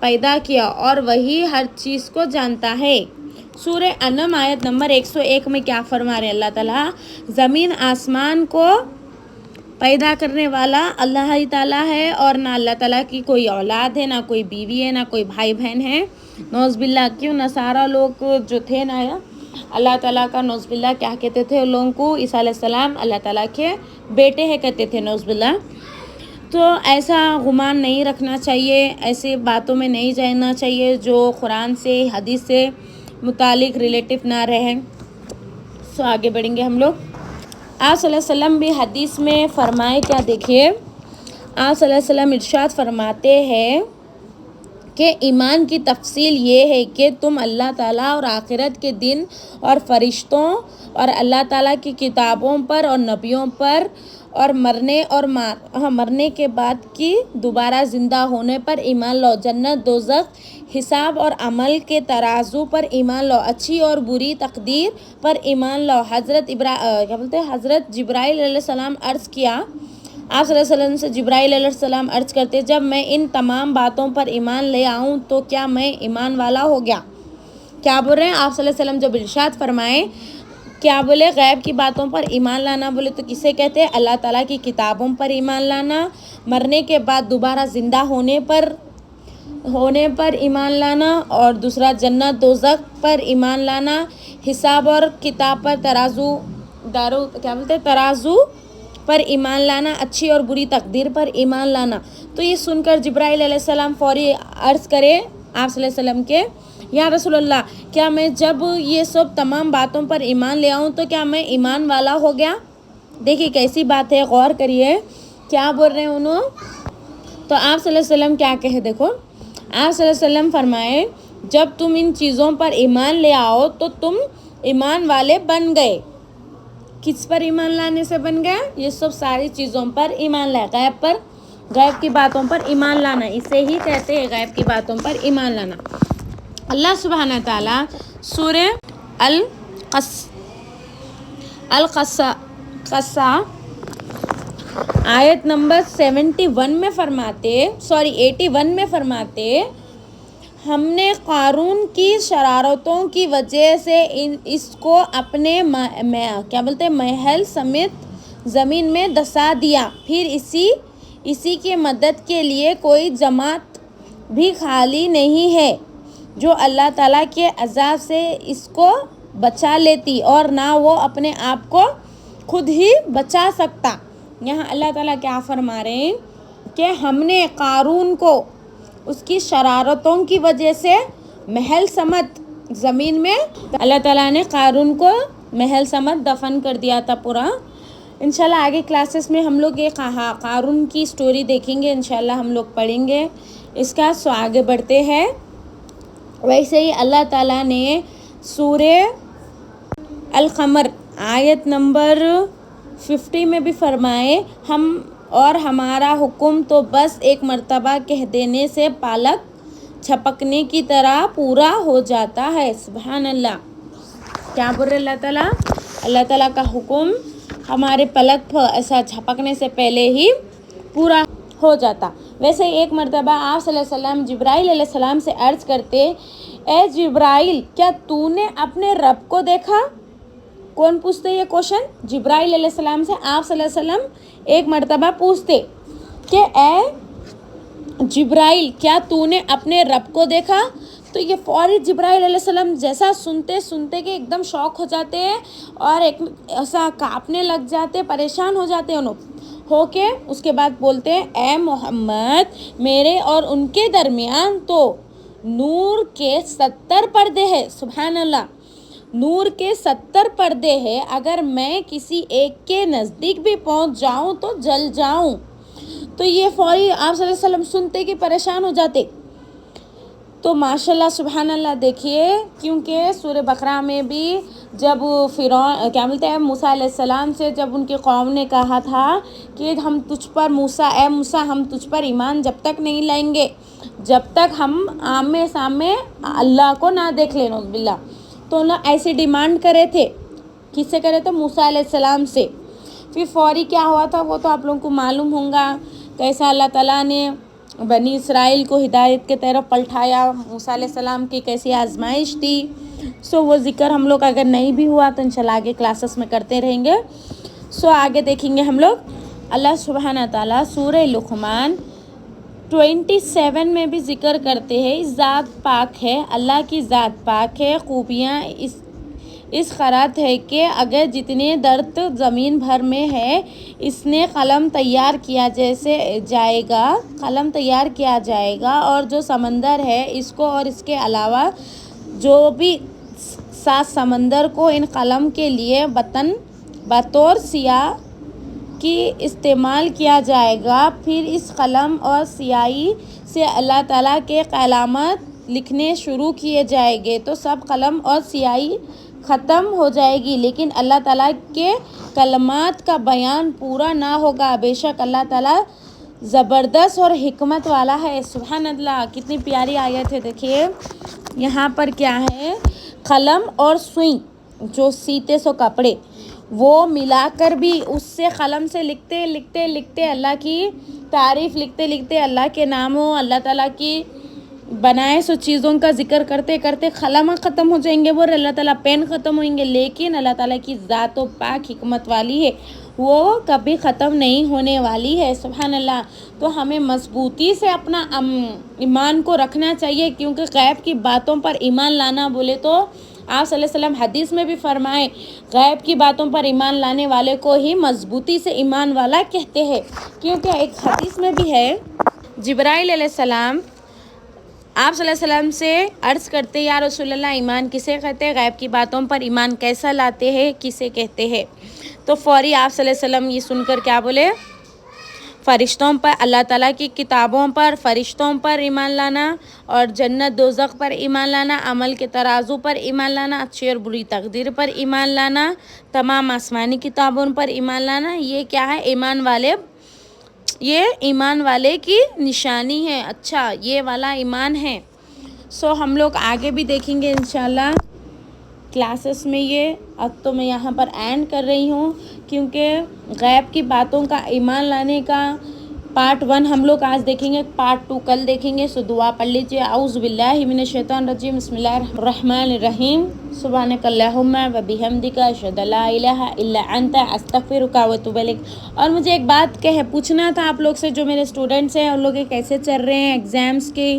پیدا کیا اور وہی ہر چیز کو جانتا ہے۔ سورہ انعام آیت نمبر 101 میں کیا فرما رہے ہیں اللہ تعالیٰ؟ زمین آسمان کو پیدا کرنے والا اللہ ہی تعالیٰ ہے، اور نہ اللہ تعالیٰ کی کوئی اولاد ہے، نہ کوئی بیوی ہے، نہ کوئی بھائی بہن ہے۔ نعوذ باللہ، کیوں نصارہ لوگ جو تھے نا اللہ تعالیٰ کا نعوذ باللہ کیا کہتے تھے ان لوگوں کو؟ عیسیٰ علیہ السلام اللہ تعالیٰ کے بیٹے ہے کہتے تھے نعوذ باللہ۔ تو ایسا گمان نہیں رکھنا چاہیے، ایسے باتوں میں نہیں جانا چاہیے جو قرآن سے حدیث سے متعلق ریلیٹو نہ رہیں۔ آگے بڑھیں گے ہم لوگ۔ آپ صلی اللہ علیہ وسلم بھی حدیث میں فرمائے کیا؟ دیکھیے آپ صلی اللہ علیہ وسلم ارشاد فرماتے ہیں کہ ایمان کی تفصیل یہ ہے کہ تم اللہ تعالیٰ اور آخرت کے دن اور فرشتوں اور اللہ تعالیٰ کی کتابوں پر اور نبیوں پر اور مرنے کے بعد کی دوبارہ زندہ ہونے پر ایمان لاؤ، جنت دوزخ، حساب اور عمل کے ترازو پر ایمان لاؤ، اچھی اور بری تقدیر پر ایمان لاؤ۔ حضرت جبرائیل علیہ السلام عرض کیا، آپ صلی اللہ علیہ وسلم سے جبرائیل علیہ السلام عرض کرتے، جب میں ان تمام باتوں پر ایمان لے آؤں تو کیا میں ایمان والا ہو گیا؟ کیا بول رہے ہیں آپ صلی اللہ علیہ وسلم جب ارشاد فرمائے، کیا بولے؟ غیب کی باتوں پر ایمان لانا بولے تو کسے کہتے ہیں؟ اللہ تعالیٰ کی کتابوں پر ایمان لانا، مرنے کے بعد دوبارہ زندہ ہونے پر ایمان لانا، اور دوسرا جنت دوزخ پر ایمان لانا، حساب اور کتاب پر ترازو پر ایمان لانا، اچھی اور بری تقدیر پر ایمان لانا۔ تو یہ سن کر جبرائیل علیہ السلام فوری عرض کرے آپ صلی اللہ علیہ وسلم کے، یا رسول اللہ، کیا میں جب یہ سب تمام باتوں پر ایمان لے آؤں تو کیا میں ایمان والا ہو گیا؟ دیکھیے کیسی بات ہے، غور کریے کیا بول رہے ہیں انہوں۔ تو آپ صلی اللہ علیہ وسلم کیا کہے؟ دیکھو آپ صلی اللہ علیہ وسلم فرمائے، جب تم ان چیزوں پر ایمان لے آؤ تو تم ایمان والے بن گئے۔ کس پر ایمان لانے سے بن گیا؟ یہ سب ساری چیزوں پر ایمان لائے، غیب کی باتوں پر ایمان لانا، اسے ہی کہتے ہیں غیب کی باتوں پر ایمان لانا۔ اللہ سبحانہ تعالیٰ سورہ القصہ آیت نمبر 81 میں فرماتے، ہم نے قارون کی شرارتوں کی وجہ سے اس کو اپنے محل سمیت زمین میں دسا دیا، پھر اسی کی مدد کے لیے کوئی جماعت بھی خالی نہیں ہے جو اللہ تعالیٰ کے عذاب سے اس کو بچا لیتی، اور نہ وہ اپنے آپ کو خود ہی بچا سکتا۔ یہاں اللہ تعالیٰ کیا فرما رہے ہیں کہ ہم نے قارون کو اس کی شرارتوں کی وجہ سے محل سمت زمین میں، اللہ تعالیٰ نے قارون کو محل سمت دفن کر دیا تھا پورا۔ انشاءاللہ آگے کلاسز میں ہم لوگ یہ قارون کی سٹوری دیکھیں گے، انشاءاللہ ہم لوگ پڑھیں گے اس کا۔ آگے بڑھتے ہیں۔ ویسے ہی اللہ تعالیٰ نے سورہ القمر آیت نمبر 50 میں بھی فرمائے، ہمارا حکم تو بس ایک مرتبہ کہہ دینے سے پالک جھپکنے کی طرح پورا ہو جاتا ہے۔ سبحان اللہ، کیا بول رہے اللہ تعالیٰ کا حکم ہمارے پلک ایسا جھپکنے سے پہلے ہی پورا ہو جاتا۔ ویسے ایک مرتبہ آپ صلی اللہ علیہ وسلم جبرائیل علیہ السلام سے عرض کرتے، اے جبرائیل، کیا تو نے اپنے رب کو دیکھا؟ کون پوچھتے یہ کوشچن؟ جبرائیل علیہ السلام سے آپ صلی اللہ علیہ وسلم ایک مرتبہ پوچھتے کہ اے جبرائیل، کیا تو نے اپنے رب کو دیکھا؟ تو یہ فوری جبرائیل علیہ السلام جیسا سنتے کہ ایک دم شوق ہو جاتے ہیں اور ایسا کانپنے لگ جاتے، پریشان ہو جاتے ہیں ہو کے اس کے بعد بولتے ہیں، اے محمد، میرے اور ان کے درمیان تو نور کے 70 پردے ہیں۔ سبحان اللہ، نور کے 70 پردے ہیں، اگر میں کسی ایک کے نزدیک بھی پہنچ جاؤں تو جل جاؤں۔ تو یہ فوری آپ صلی اللہ علیہ وسلم سنتے کہ پریشان ہو جاتے۔ تو ماشاءاللہ سبحان اللہ دیکھیے، کیونکہ سورہ بقرہ میں بھی جب فرعون موسیٰ علیہ السلام سے جب ان کی قوم نے کہا تھا کہ ہم تجھ پر موسیٰ ہم تجھ پر ایمان جب تک نہیں لائیں گے جب تک ہم آمنے سامنے اللہ کو نہ دیکھ لیں، نعوذ باللہ۔ تو انہوں نے ایسی ڈیمانڈ کرے تھے، کس سے کرے تھے؟ موسیٰ علیہ السلام سے۔ پھر فوری کیا ہوا تھا وہ تو آپ لوگوں کو معلوم ہوگا، کیسا اللہ تعالیٰ نے بنی اسرائیل کو ہدایت کے طرف پلٹایا، موسیٰ علیہ السلام کی کیسی آزمائش تھی. وہ ذکر ہم لوگ اگر نہیں بھی ہوا تو انشاءاللہ آگے کلاسز میں کرتے رہیں گے. آگے دیکھیں گے ہم لوگ. اللہ سبحانہ تعالیٰ سورہ لقمان 27 میں بھی ذکر کرتے ہیں ذات پاک ہے، اللہ کی ذات پاک ہے، خوبیاں اس قرات ہے کہ اگر جتنے درد زمین بھر میں ہے اس نے قلم تیار کیا جائے گا اور جو سمندر ہے اس کو اور اس کے علاوہ جو بھی 7 سمندر کو ان قلم کے لیے بطور سیاہ کی استعمال کیا جائے گا. پھر اس قلم اور سیاہی سے اللہ تعالیٰ کے کلمات لکھنے شروع کیے جائیں گے تو سب قلم اور سیاہی ختم ہو جائے گی، لیکن اللہ تعالیٰ کے کلمات کا بیان پورا نہ ہوگا. بے شک اللہ تعالیٰ زبردست اور حکمت والا ہے. سبحان اللہ، کتنی پیاری آیت ہے. دیکھیے یہاں پر کیا ہے، قلم اور سوئی جو سیتے سو کپڑے وہ ملا کر بھی اس سے قلم سے لکھتے اللہ کی تعریف لکھتے اللہ کے ناموں، اللہ تعالیٰ کی بنائے سو چیزوں کا ذکر کرتے قلم ختم ہو جائیں گے، وہ اللہ تعالیٰ پین ختم ہوئیں گے، لیکن اللہ تعالیٰ کی ذات و پاک حکمت والی ہے، وہ کبھی ختم نہیں ہونے والی ہے. سبحان اللہ. تو ہمیں مضبوطی سے اپنا ایمان کو رکھنا چاہیے، کیونکہ غیب کی باتوں پر ایمان لانا بولے تو آپ صلی اللہ علیہ وسلم حدیث میں بھی فرمائے غیب کی باتوں پر ایمان لانے والے کو ہی مضبوطی سے ایمان والا کہتے ہیں. کیونکہ ایک حدیث میں بھی ہے جبرائیل علیہ السلام آپ صلی اللہ علیہ وسلم سے عرض کرتے یا رسول اللہ ایمان کسے کہتے ہیں، غیب کی باتوں پر ایمان کیسا لاتے ہیں، کسے کہتے ہیں؟ تو فوری آپ صلی اللہ علیہ وسلم یہ سن کر کیا بولے، فرشتوں پر، اللہ تعالیٰ کی کتابوں پر، فرشتوں پر ایمان لانا، اور جنت دوزخ پر ایمان لانا، عمل کے ترازو پر ایمان لانا، اچھی اور بری تقدیر پر ایمان لانا، تمام آسمانی کتابوں پر ایمان لانا. یہ کیا ہے، یہ ایمان والے کی نشانی ہے. اچھا یہ والا ایمان ہے. ہم لوگ آگے بھی دیکھیں گے انشاءاللہ کلاسز میں. یہ اب تو میں یہاں پر اینڈ کر رہی ہوں، کیونکہ غیب کی باتوں کا ایمان لانے کا پارٹ 1 ہم لوگ آج دیکھیں گے، پارٹ 2 کل دیکھیں گے. دعا پڑھ لیجیے. اعوذ باللہ من الشیطان الرجیم، بسم اللہ الرحمن الرحیم. سبحانک اللہم و بحمدک، اشہد ان لا الہ الا انت، استغفرک و اتوب الیک. اور مجھے ایک بات پوچھنا تھا آپ لوگ سے، جو میرے اسٹوڈنٹس ہیں ان لوگ کیسے چل رہے ہیں ایگزامس کی،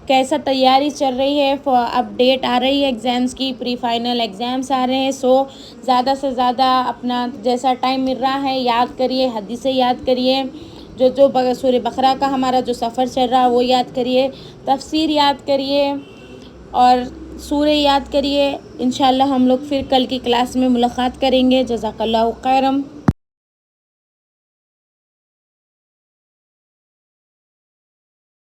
کیسا تیاری چل رہی ہے. اب ڈیٹ آ رہی ہے ایگزامس کی، پری فائنل ایگزامس آ رہے ہیں. زیادہ سے زیادہ اپنا جیسا ٹائم مل رہا ہے یاد کریے، حدیثیں یاد کریے، جو سورہ بقرہ کا ہمارا جو سفر چل رہا ہے وہ یاد کریے، تفسیر یاد کریے اور سورہ یاد کریے. انشاءاللہ ہم لوگ پھر کل کی کلاس میں ملاقات کریں گے. جزاک اللہ خیرم.